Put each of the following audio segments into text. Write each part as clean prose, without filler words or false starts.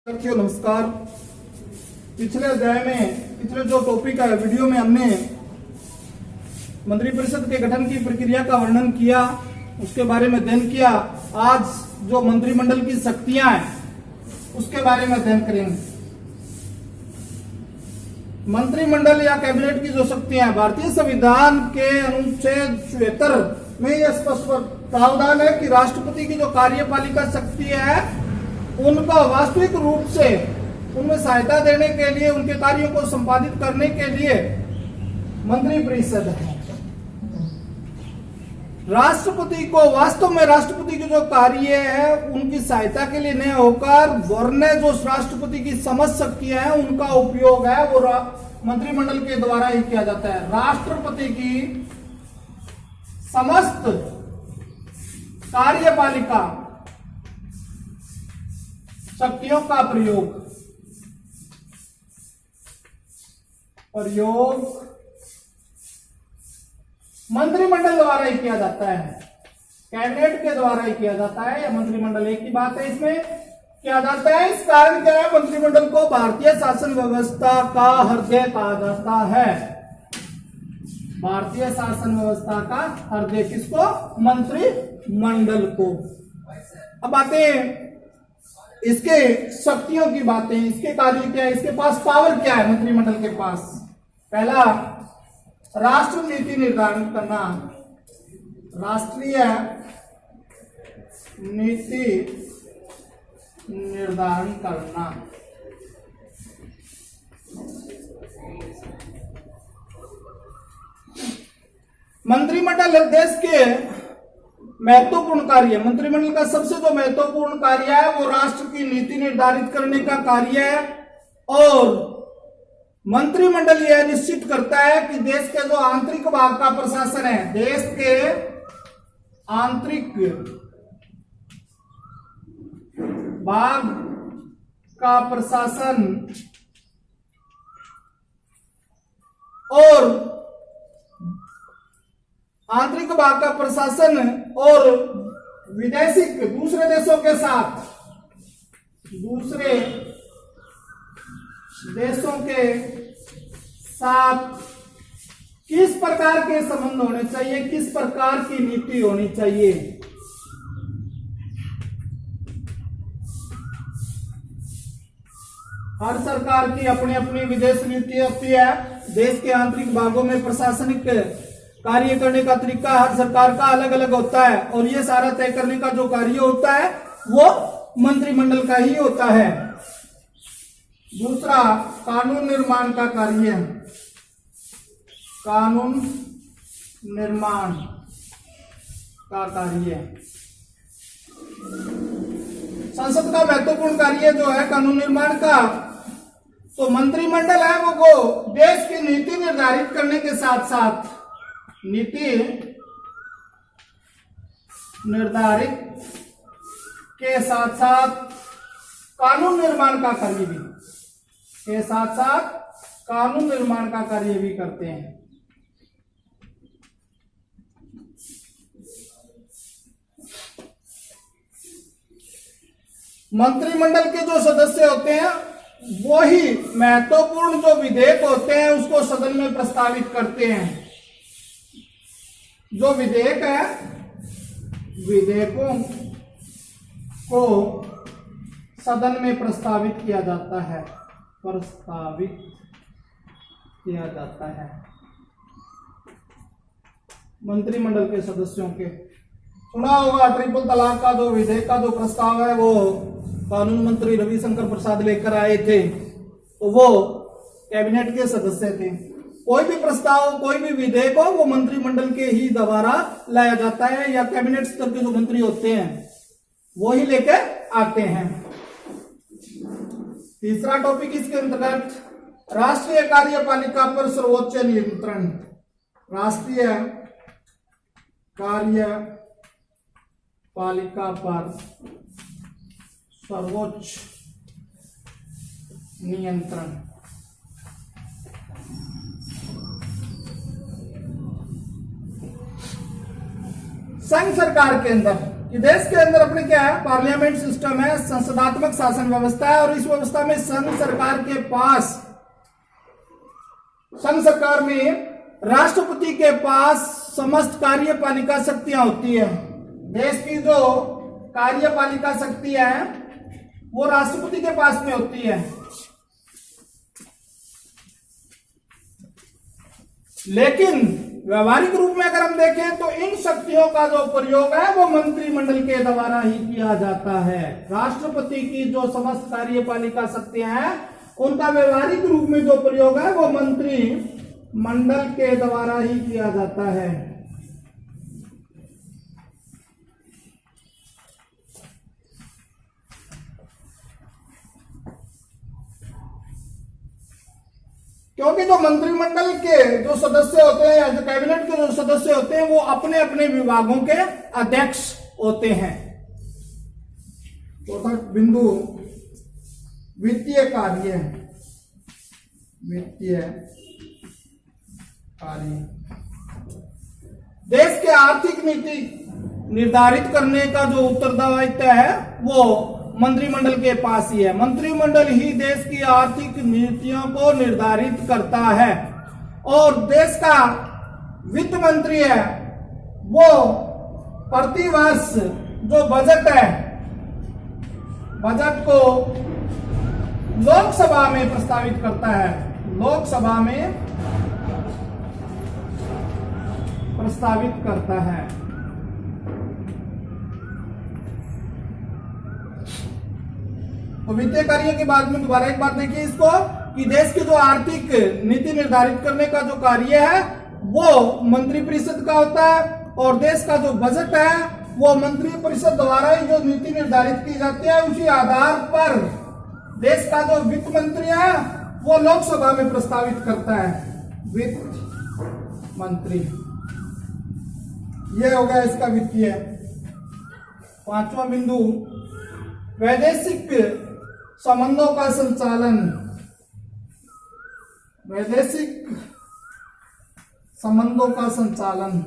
साथियों नमस्कार। पिछले अध्याय में पिछले जो टॉपिक है वीडियो में हमने मंत्रिपरिषद के गठन की प्रक्रिया का वर्णन किया, उसके बारे में अध्ययन किया। आज जो मंत्रिमंडल की शक्तियां हैं उसके बारे में अध्ययन करेंगे। मंत्रिमंडल या कैबिनेट की जो शक्तियां, भारतीय संविधान के अनुच्छेद 74 में यह स्पष्ट प्रावधान है कि राष्ट्रपति की जो कार्यपालिका शक्ति है उनका वास्तविक रूप से उनमें सहायता देने के लिए, उनके कार्यों को संपादित करने के लिए मंत्रिपरिषद है। राष्ट्रपति को वास्तव में राष्ट्रपति के जो कार्य है उनकी सहायता के लिए नहीं होकर वरने जो राष्ट्रपति की समझ शक्तियां हैं उनका उपयोग है वो मंत्रिमंडल के द्वारा ही किया जाता है। राष्ट्रपति की समस्त कार्यपालिका शक्तियों का प्रयोग मंत्रिमंडल द्वारा ही किया जाता है, कैबिनेट के द्वारा ही किया जाता है या मंत्रिमंडल एक ही बात है। इसमें किया जाता है, इस कारण क्या है, मंत्रिमंडल को भारतीय शासन व्यवस्था का हृदय कहा जाता है। भारतीय शासन व्यवस्था का हृदय किसको? मंत्रिमंडल को। अब बातें इसके शक्तियों की बातें, इसके कार्य क्या है, इसके पास पावर क्या है मंत्रिमंडल के पास। पहला, राष्ट्र नीति निर्धारण करना, राष्ट्रीय नीति निर्धारण करना। मंत्रिमंडल देश के महत्वपूर्ण कार्य, मंत्रिमंडल का सबसे जो महत्वपूर्ण कार्य है वो राष्ट्र की नीति निर्धारित करने का कार्य है। और मंत्रिमंडल यह निश्चित करता है कि देश के जो आंतरिक भाग का प्रशासन है, देश के आंतरिक भाग का प्रशासन और आंतरिक भाग का प्रशासन और विदेशिक दूसरे देशों के साथ, दूसरे देशों के साथ किस प्रकार के संबंध होने चाहिए, किस प्रकार की नीति होनी चाहिए। हर सरकार की अपनी अपनी विदेश नीति होती है। देश के आंतरिक भागों में प्रशासनिक कार्य करने का तरीका हर सरकार का अलग अलग होता है और ये सारा तय करने का जो कार्य होता है वो मंत्रिमंडल का ही होता है। दूसरा, कानून निर्माण का कार्य, कानून निर्माण का कार्य। संसद का महत्वपूर्ण कार्य जो है कानून निर्माण का, तो मंत्रिमंडल है वो देश की नीति निर्धारित करने के साथ साथ, नीति निर्धारित के साथ साथ कानून निर्माण का कार्य भी, के साथ साथ कानून निर्माण का कार्य भी करते हैं। मंत्रिमंडल के जो सदस्य होते हैं वो ही महत्वपूर्ण जो विधेयक होते हैं उसको सदन में प्रस्तावित करते हैं। जो विधेयक है, विधेयकों को सदन में प्रस्तावित किया जाता है, प्रस्तावित किया जाता है मंत्रिमंडल के सदस्यों के। सुना होगा ट्रिपल तलाक का जो विधेयक का जो प्रस्ताव है वो कानून मंत्री रविशंकर प्रसाद लेकर आए थे, तो वो कैबिनेट के सदस्य थे। कोई भी प्रस्ताव, कोई भी विधेयक हो वो मंत्रिमंडल के ही द्वारा लाया जाता है या कैबिनेट स्तर के जो मंत्री होते हैं वो ही लेके आते हैं। तीसरा टॉपिक इसके अंतर्गत, राष्ट्रीय कार्यपालिका पर सर्वोच्च नियंत्रण, राष्ट्रीय कार्यपालिका पर सर्वोच्च नियंत्रण। संघ सरकार के अंदर कि देश के अंदर अपने क्या है, पार्लियामेंट सिस्टम है, संसदात्मक शासन व्यवस्था है, और इस व्यवस्था में संघ सरकार में राष्ट्रपति के पास समस्त कार्यपालिका शक्तियां होती है। देश की जो कार्यपालिका शक्ति है वो राष्ट्रपति के पास में होती है, लेकिन व्यवहारिक रूप में अगर हम देखें तो इन शक्तियों का जो प्रयोग है वो मंत्रिमंडल के द्वारा ही किया जाता है। राष्ट्रपति की जो समस्त कार्यपालिका शक्तियां हैं उनका व्यवहारिक रूप में जो प्रयोग है वो मंत्रिमंडल के द्वारा ही किया जाता है। क्योंकि जो मंत्रिमंडल के जो सदस्य होते हैं, जो कैबिनेट के जो सदस्य होते हैं, वो अपने अपने विभागों के अध्यक्ष होते हैं। चौथा बिंदु, वित्तीय कार्य। देश के आर्थिक नीति निर्धारित करने का जो उत्तरदायित्व है वो मंत्रिमंडल के पास ही है। मंत्रिमंडल ही देश की आर्थिक नीतियों को निर्धारित करता है, और देश का वित्त मंत्री है वो प्रतिवर्ष जो बजट है, बजट को लोकसभा में प्रस्तावित करता है, लोकसभा में प्रस्तावित करता है। तो वित्तीय कार्य के बाद में दोबारा एक बात देखिए इसको, कि देश की जो आर्थिक नीति निर्धारित करने का जो कार्य है वो मंत्रिपरिषद का होता है, और देश का जो बजट है वो मंत्रिपरिषद द्वारा ही जो नीति निर्धारित की जाती है, उसी आधार पर देश का जो वित्त मंत्री है वो लोकसभा में प्रस्तावित करता है, वित्त मंत्री। यह हो गया इसका वित्तीय। पांचवा बिंदु, वैदेशिक संबंधों का संचालन। वैदेशिक संबंधों का संचालन।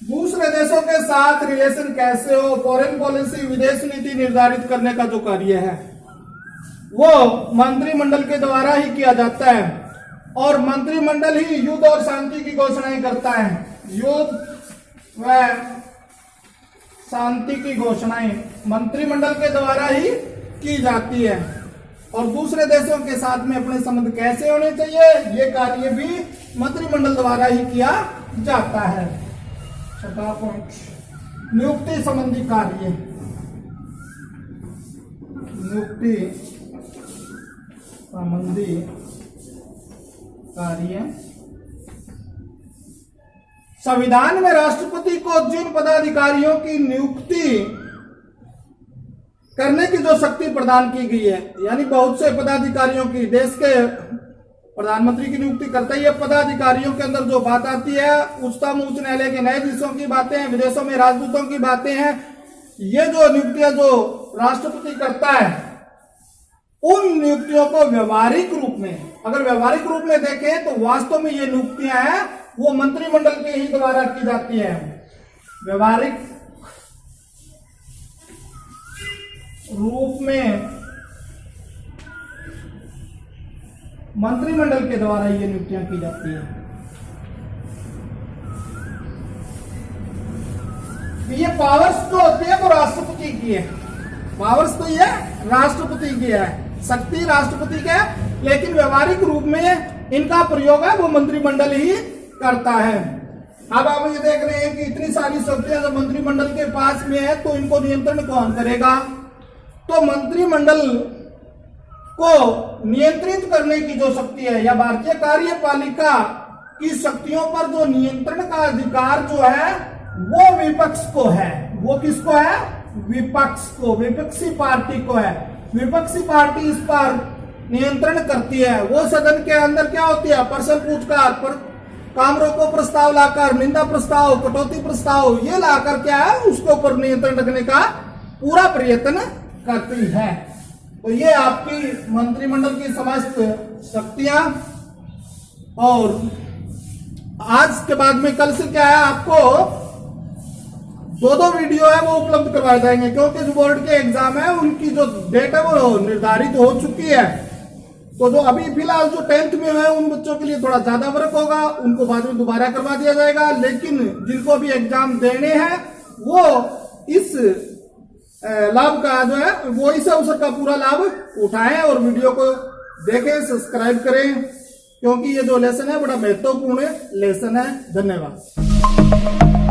दूसरे देशों के साथ रिलेशन कैसे हो, फॉरेन पॉलिसी, विदेश नीति निर्धारित करने का जो कार्य है वो मंत्रिमंडल के द्वारा ही किया जाता है, और मंत्रिमंडल ही युद्ध और शांति की घोषणाएं करता है। युद्ध व शांति की घोषणाएं मंत्रिमंडल के द्वारा ही की जाती है, और दूसरे देशों के साथ में अपने संबंध कैसे होने चाहिए ये कार्य भी मंत्रिमंडल द्वारा ही किया जाता है। छठा पॉइंट, नियुक्ति संबंधी कार्य। नियुक्ति संबंधी कार्य। संविधान में राष्ट्रपति को जिन पदाधिकारियों की नियुक्ति करने की जो शक्ति प्रदान की गई है, यानी बहुत से पदाधिकारियों की, देश के प्रधानमंत्री की नियुक्ति करता है। ये पदाधिकारियों के अंदर जो बात आती है, उच्चतम उच्च न्यायालय के न्यायाधीशों की बातें हैं, विदेशों में राजदूतों की बातें हैं, ये जो नियुक्तियां जो राष्ट्रपति करता है, उन नियुक्तियों को व्यवहारिक रूप में, अगर व्यवहारिक रूप में देखें तो वास्तव में ये नियुक्तियां हैं वो मंत्रिमंडल के ही द्वारा की जाती है। व्यवहारिक रूप में मंत्रिमंडल के द्वारा ये नियुक्तियां की जाती है। ये पावर्स तो होती है वो राष्ट्रपति की है, पावर्स तो ये राष्ट्रपति की है, शक्ति राष्ट्रपति का है, लेकिन व्यवहारिक रूप में इनका प्रयोग है वो मंत्रिमंडल ही करता है। अब आप ये देख रहे हैं कि इतनी सारी शक्तियां जब मंत्रिमंडल के पास में है तो इनको नियंत्रण कौन करेगा? तो मंत्रिमंडल को नियंत्रित करने की जो शक्ति है, या भारतीय कार्यपालिका की शक्तियों पर जो नियंत्रण का अधिकार जो है वो विपक्ष को है। वो किसको है? विपक्ष को, विपक्षी पार्टी को है। विपक्षी पार्टी इस पर नियंत्रण करती है। वो सदन के अंदर क्या होती है? प्रश्न पूछकर, काम रोको प्रस्ताव लाकर, निंदा प्रस्ताव, कटौती प्रस्ताव, ये लाकर क्या है उसके ऊपर नियंत्रण रखने का पूरा प्रयत्न करती है। तो ये आपकी मंत्रिमंडल की समस्त शक्तियां और आज के बाद में कल से क्या है, आपको दो वीडियो है वो उपलब्ध करवाए जाएंगे, क्योंकि जो बोर्ड के एग्जाम है उनकी जो डेट है वो निर्धारित हो चुकी है। तो जो अभी फिलहाल जो 10th में है उन बच्चों के लिए थोड़ा ज्यादा वर्क होगा, उनको बाद में दोबारा करवा दिया जाएगा। लेकिन जिनको अभी एग्जाम देने हैं वो इस लाभ का जो है वो इस अवसर का पूरा लाभ उठाएं और वीडियो को देखें, सब्सक्राइब करें, क्योंकि ये जो लेसन है बड़ा महत्वपूर्ण लेसन है। धन्यवाद।